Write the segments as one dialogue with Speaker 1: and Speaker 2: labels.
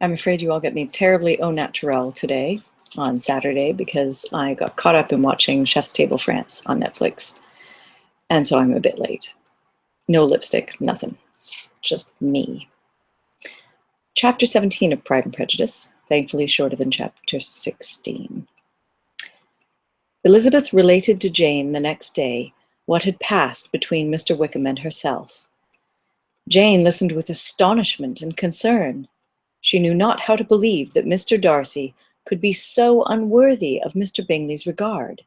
Speaker 1: I'm afraid you all get me terribly au naturel today on Saturday because I got caught up in watching Chef's Table France on Netflix. And so I'm a bit late. No lipstick, nothing. It's just me. Chapter 17 of Pride and Prejudice, thankfully shorter than chapter 16. Elizabeth related to Jane the next day what had passed between Mr. Wickham and herself. Jane listened with astonishment and concern. She knew not how to believe that Mr. Darcy could be so unworthy of Mr. Bingley's regard.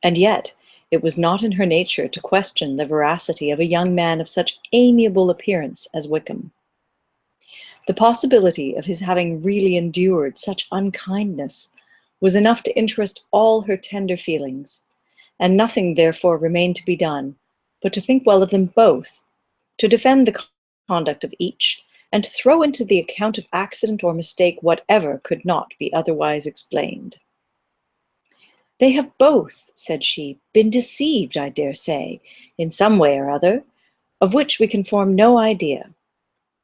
Speaker 1: And yet, it was not in her nature to question the veracity of a young man of such amiable appearance as Wickham. The possibility of his having really endured such unkindness was enough to interest all her tender feelings, and nothing therefore remained to be done but to think well of them both, to defend the conduct of each, and to throw into the account of accident or mistake whatever could not be otherwise explained. "They have both," said she, "been deceived, I dare say, in some way or other, of which we can form no idea.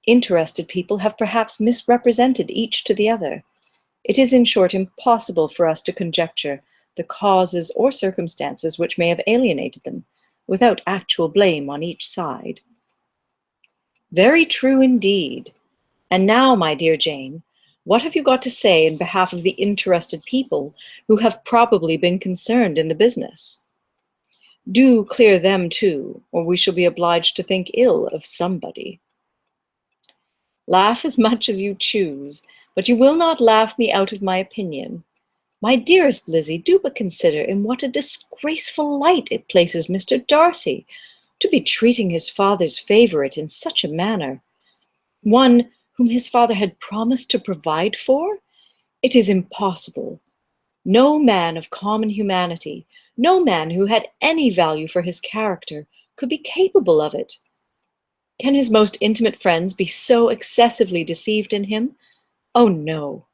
Speaker 1: Interested people have perhaps misrepresented each to the other. It is, in short, impossible for us to conjecture the causes or circumstances which may have alienated them, without actual blame on each side." "Very true indeed. And now, my dear Jane, what have you got to say in behalf of the interested people who have probably been concerned in the business? Do clear them too, or we shall be obliged to think ill of somebody." "Laugh as much as you choose, but you will not laugh me out of my opinion. My dearest Lizzie, do but consider in what a disgraceful light it places Mr. Darcy, to be treating his father's favourite in such a manner. One whom his father had promised to provide for? It is impossible. No man of common humanity, no man who had any value for his character, could be capable of it. Can his most intimate friends be so excessively deceived in him? Oh, no.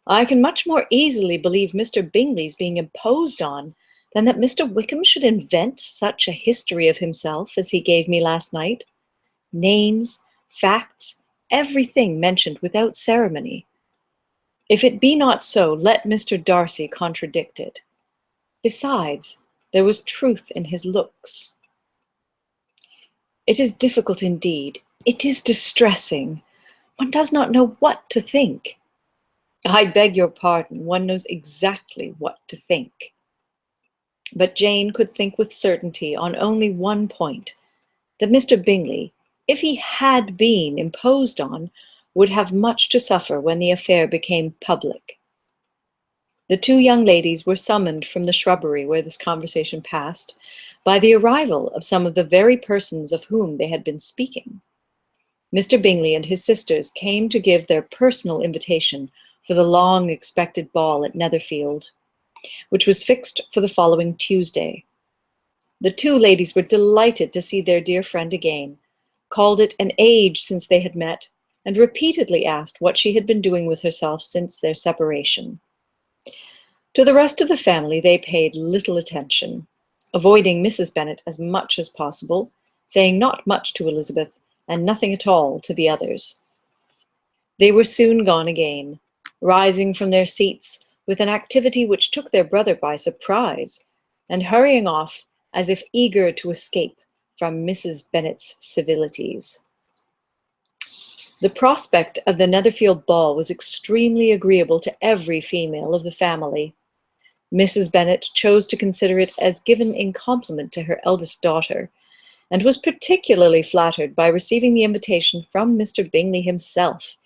Speaker 1: I can much more easily believe Mr. Bingley's being imposed on than that Mr. Wickham should invent such a history of himself as he gave me last night. Names, facts, everything mentioned without ceremony. If it be not so, let Mr. Darcy contradict it. Besides, there was truth in his looks. It is difficult indeed. It is distressing. One does not know what to think. I beg your pardon, one knows exactly what to think. But Jane could think with certainty on only one point, that Mr. Bingley, if he had been imposed on, would have much to suffer when the affair became public. The two young ladies were summoned from the shrubbery where this conversation passed by the arrival of some of the very persons of whom they had been speaking. Mr. Bingley and his sisters came to give their personal invitation for the long-expected ball at Netherfield, which was fixed for the following Tuesday. The two ladies were delighted to see their dear friend again, called it an age since they had met, and repeatedly asked what she had been doing with herself since their separation. To the rest of the family they paid little attention, avoiding Mrs. Bennet as much as possible, saying not much to Elizabeth, and nothing at all to the others. They were soon gone again, rising from their seats with an activity which took their brother by surprise, and hurrying off as if eager to escape from Mrs. Bennet's civilities. The prospect of the Netherfield ball was extremely agreeable to every female of the family. Mrs. Bennet chose to consider it as given in compliment to her eldest daughter, and was particularly flattered by receiving the invitation from Mr. Bingley himself,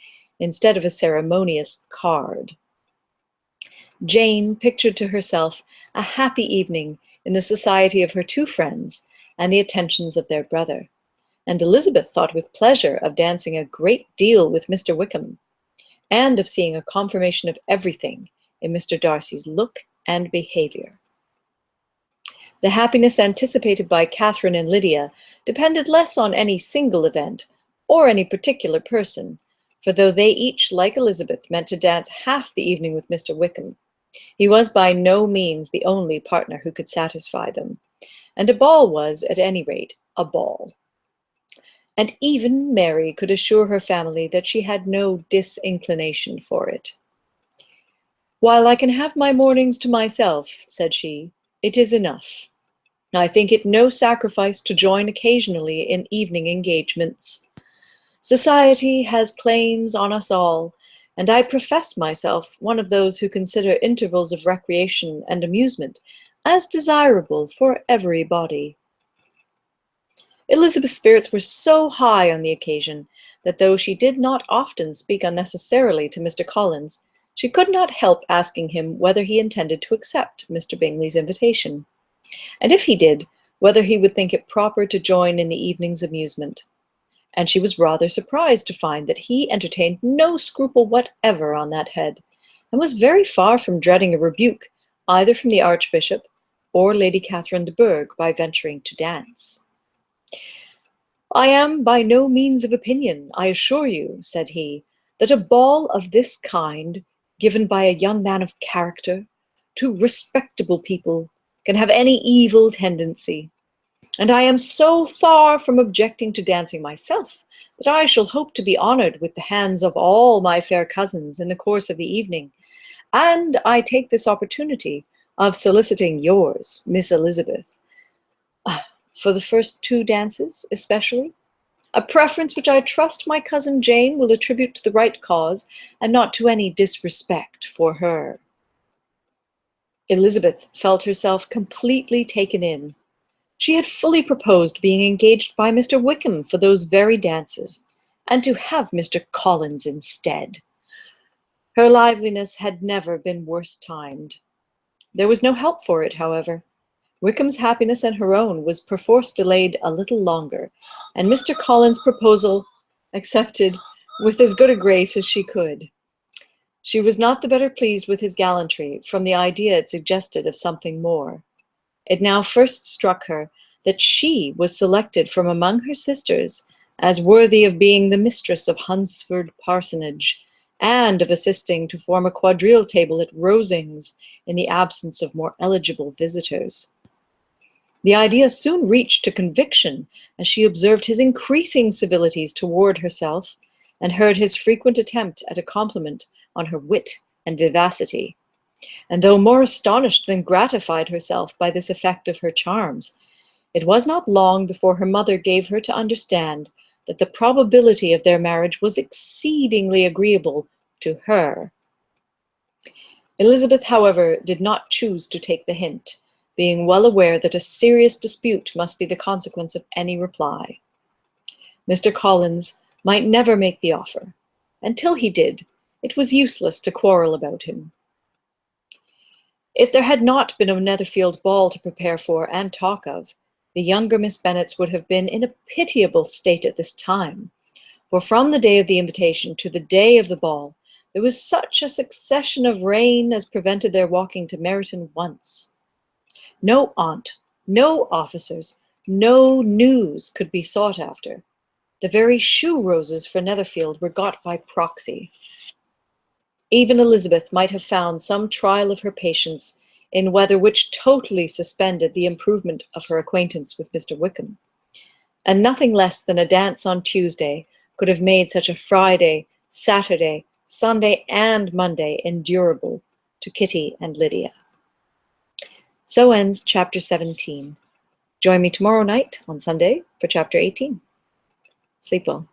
Speaker 1: instead of a ceremonious card. Jane pictured to herself a happy evening in the society of her two friends and the attentions of their brother, and Elizabeth thought with pleasure of dancing a great deal with Mr. Wickham, and of seeing a confirmation of everything in Mr. Darcy's look and behaviour. The happiness anticipated by Catherine and Lydia depended less on any single event or any particular person, for though they each, like Elizabeth, meant to dance half the evening with Mr. Wickham, he was by no means the only partner who could satisfy them, and a ball was, at any rate, a ball. and even Mary could assure her family that she had no disinclination for it. "While I can have my mornings to myself," said she, "it is enough. I think it no sacrifice to join occasionally in evening engagements. Society has claims on us all, and I profess myself one of those who consider intervals of recreation and amusement as desirable for everybody." Elizabeth's spirits were so high on the occasion that though she did not often speak unnecessarily to Mr. Collins, she could not help asking him whether he intended to accept Mr. Bingley's invitation, and if he did, whether he would think it proper to join in the evening's amusement. And she was rather surprised to find that he entertained no scruple whatever on that head, and was very far from dreading a rebuke either from the Archbishop or Lady Catherine de Bourgh by venturing to dance. "I am by no means of opinion, I assure you," said he, "that a ball of this kind, given by a young man of character, to respectable people, can have any evil tendency. And I am so far from objecting to dancing myself, that I shall hope to be honoured with the hands of all my fair cousins in the course of the evening, and I take this opportunity of soliciting yours, Miss Elizabeth, for the first 2 dances especially, a preference which I trust my cousin Jane will attribute to the right cause, and not to any disrespect for her." Elizabeth felt herself completely taken in. She had fully proposed being engaged by Mr. Wickham for those very dances, and to have Mr. Collins instead. Her liveliness had never been worse timed. There was no help for it, however. Wickham's happiness and her own was perforce delayed a little longer, and Mr. Collins' proposal accepted with as good a grace as she could. She was not the better pleased with his gallantry from the idea it suggested of something more. It now first struck her that she was selected from among her sisters as worthy of being the mistress of Hunsford Parsonage, and of assisting to form a quadrille table at Rosings in the absence of more eligible visitors. The idea soon reached to conviction as she observed his increasing civilities toward herself, and heard his frequent attempt at a compliment on her wit and vivacity. And though more astonished than gratified herself by this effect of her charms, it was not long before her mother gave her to understand that the probability of their marriage was exceedingly agreeable to her. Elizabeth, however, did not choose to take the hint, being well aware that a serious dispute must be the consequence of any reply. Mr. Collins might never make the offer, and till he did, it was useless to quarrel about him. If there had not been a Netherfield ball to prepare for and talk of, the younger Miss Bennets would have been in a pitiable state at this time, for from the day of the invitation to the day of the ball, there was such a succession of rain as prevented their walking to Meryton once. No aunt, no officers, no news could be sought after. The very shoe roses for Netherfield were got by proxy. Even Elizabeth might have found some trial of her patience in weather which totally suspended the improvement of her acquaintance with Mr. Wickham, and nothing less than a dance on Tuesday could have made such a Friday, Saturday, Sunday, and Monday endurable to Kitty and Lydia. So ends chapter 17. Join me tomorrow night on Sunday for chapter 18. Sleep well.